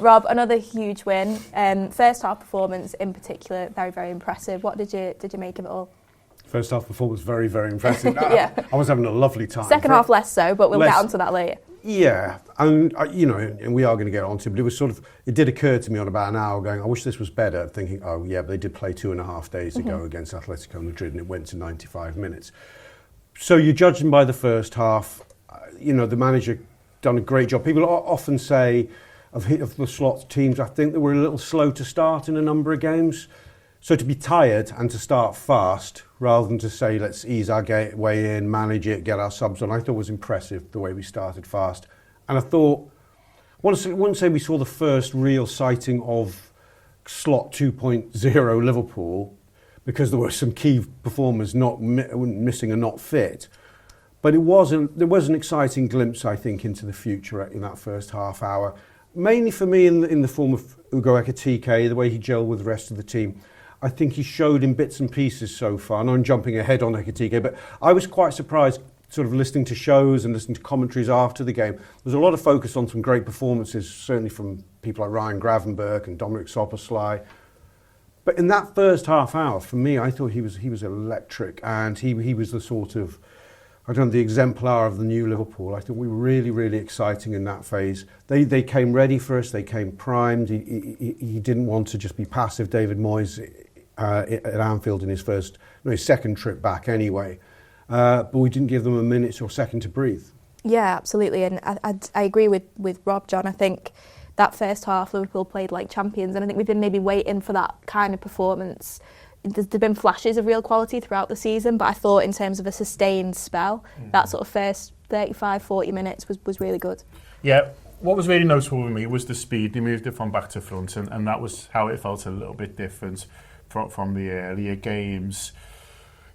Rob, another huge win. First half performance in particular, very, very impressive. What did you make of it all? First half performance, very, very impressive. Yeah. I was having a lovely time. Second half less so, but we'll get onto that later. Yeah, and and we are going to get onto it, but it was it did occur to me on about an hour going, I wish this was better, thinking, oh yeah, but they did play 2.5 days ago against Atletico Madrid and it went to 95 minutes. So you judge them by the first half. The manager done a great job. People often say of the slot teams, I think they were a little slow to start in a number of games. So to be tired and to start fast, rather than to say, let's ease our way in, manage it, get our subs on, I thought it was impressive the way we started fast. And I thought, I wouldn't say we saw the first real sighting of slot 2.0 Liverpool, because there were some key performers missing and not fit. But there was an exciting glimpse, I think, into the future in that first half hour. Mainly for me in the form of Ugo Ekitike, the way he gelled with the rest of the team. I think he showed in bits and pieces so far. And I'm jumping ahead on Ekitike, but I was quite surprised sort of listening to shows and listening to commentaries after the game. There's a lot of focus on some great performances, certainly from people like Ryan Gravenberch and Dominic Szoboszlai. But in that first half hour, for me, I thought he was electric, and he was the sort of, the exemplar of the new Liverpool. I thought we were really, really exciting in that phase. They came ready for us. They came primed. He didn't want to just be passive, David Moyes, at Anfield in his second trip back anyway. But we didn't give them a minute or second to breathe. Yeah, absolutely. And I agree with Rob, John. I think that first half, Liverpool played like champions, and I think we've been maybe waiting for that kind of performance. There's been flashes of real quality throughout the season, but I thought in terms of a sustained spell, that sort of first 35, 40 minutes was really good. Yeah, what was really noticeable with me was the speed. They moved it from back to front, and that was how it felt a little bit different from the earlier games.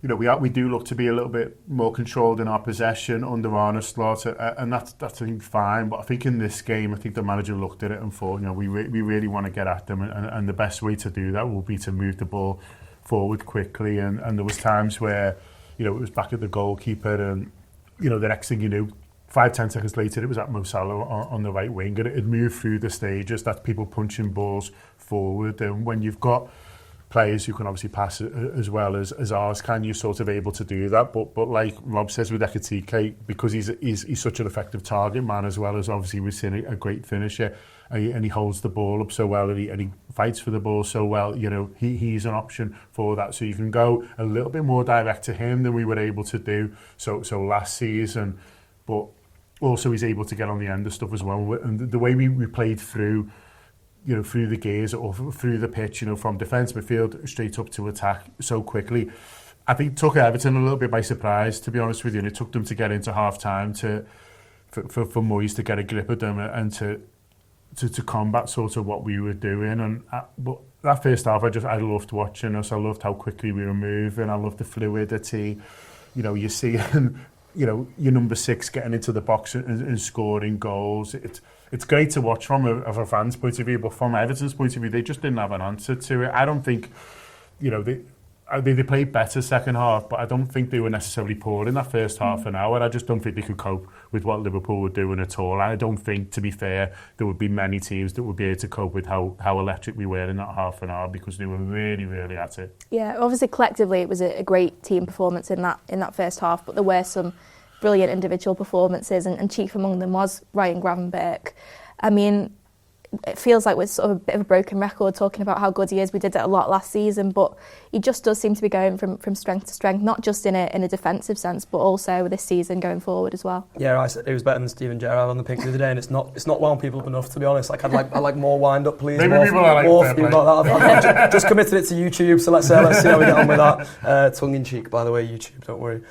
We do look to be a little bit more controlled in our possession under Arne Slot, and that's I think fine. But I think in this game, I think the manager looked at it and thought, we really want to get at them, and the best way to do that will be to move the ball forward quickly. And there was times where, it was back at the goalkeeper, and the next thing you knew, 5-10 seconds later, it was at Mo Salah on the right wing, and it had moved through the stages. That's people punching balls forward, and when you've got players who can obviously pass as well as ours, can you sort of able to do that? But like Rob says with Ekitike, because he's such an effective target man, as well as obviously we've seen a great finisher, and he holds the ball up so well, and he fights for the ball so well. He's an option for that. So you can go a little bit more direct to him than we were able to do so last season. But also he's able to get on the end of stuff as well. And the way we played through through the gears or through the pitch, from defence, midfield, straight up to attack so quickly, I think took Everton a little bit by surprise, to be honest with you. And it took them to get into half-time for Moyes to get a grip of them and to combat sort of what we were doing. And but that first half, I loved watching us. I loved how quickly we were moving. I loved the fluidity. You see, your number 6 getting into the box and scoring goals. It's great to watch from a fan's point of view, but from Everton's point of view, they just didn't have an answer to it. I don't think, they played better second half, but I don't think they were necessarily poor in that first half an hour. I just don't think they could cope with what Liverpool were doing at all. I don't think, to be fair, there would be many teams that would be able to cope with how electric we were in that half an hour, because they were really, really at it. Yeah, obviously collectively it was a great team performance in that first half, but there were some brilliant individual performances, and chief among them was Ryan Gravenberch. I mean, it feels like we're sort of a bit of a broken record talking about how good he is. We did it a lot last season, but he just does seem to be going from strength to strength, not just in a defensive sense, but also this season going forward as well. Yeah, I said he was better than Steven Gerrard on the pitch the other day, and it's not wound people up enough, to be honest. Like I like more wind up, please. Maybe people are more like that. I've just committed it to YouTube, so let's see how we get on with that. Tongue in cheek, by the way, YouTube. Don't worry.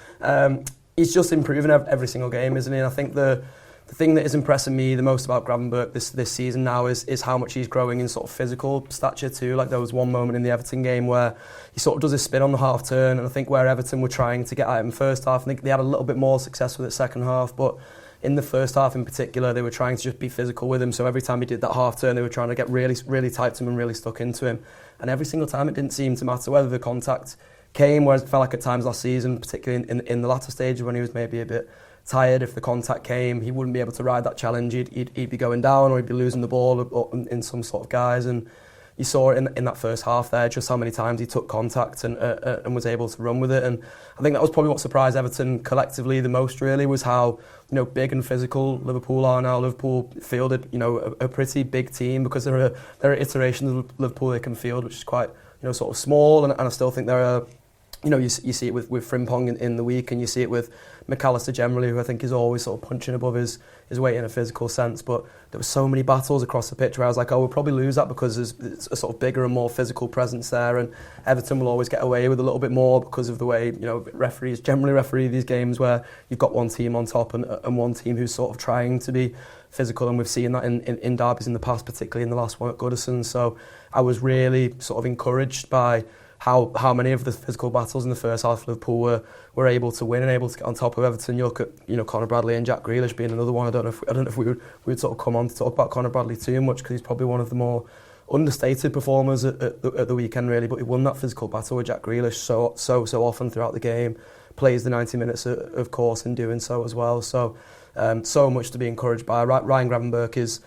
He's just improving every single game, isn't he? And I think the thing that is impressing me the most about Gravenberch this season now is how much he's growing in sort of physical stature too. Like there was one moment in the Everton game where he sort of does his spin on the half turn, and I think where Everton were trying to get at him first half, I think they had a little bit more success with it second half, but in the first half in particular, they were trying to just be physical with him. So every time he did that half turn, they were trying to get really, really tight to him and really stuck into him. And every single time, it didn't seem to matter whether the contact came, whereas it felt like at times last season, particularly in the latter stages when he was maybe a bit tired. If the contact came, he wouldn't be able to ride that challenge. He'd be going down, or he'd be losing the ball in some sort of guise. And you saw it in that first half there, just how many times he took contact and was able to run with it. And I think that was probably what surprised Everton collectively the most, really, was how big and physical Liverpool are now. Liverpool fielded a pretty big team, because there are iterations of Liverpool they can field, which is quite sort of small. And I still think there are. You see it with Frimpong in the week, and you see it with McAllister generally, who I think is always sort of punching above his weight in a physical sense. But there were so many battles across the pitch where I was like, we'll probably lose that because there's a sort of bigger and more physical presence there, and Everton will always get away with a little bit more because of the way referees generally referee these games, where you've got one team on top and one team who's sort of trying to be physical, and we've seen that in derbies in the past, particularly in the last one at Goodison. So I was really sort of encouraged by how many of the physical battles in the first half of Liverpool were able to win and able to get on top of Everton. You look at Conor Bradley and Jack Grealish being another one. I don't know if we would sort of come on to talk about Conor Bradley too much, because he's probably one of the more understated performers at the weekend, really. But he won that physical battle with Jack Grealish so often throughout the game. Plays the 90 minutes of course in doing so as well. So so much to be encouraged by. Ryan Gravenberch is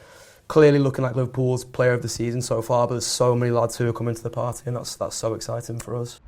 clearly looking like Liverpool's player of the season so far, but there's so many lads who are coming to the party, and that's so exciting for us.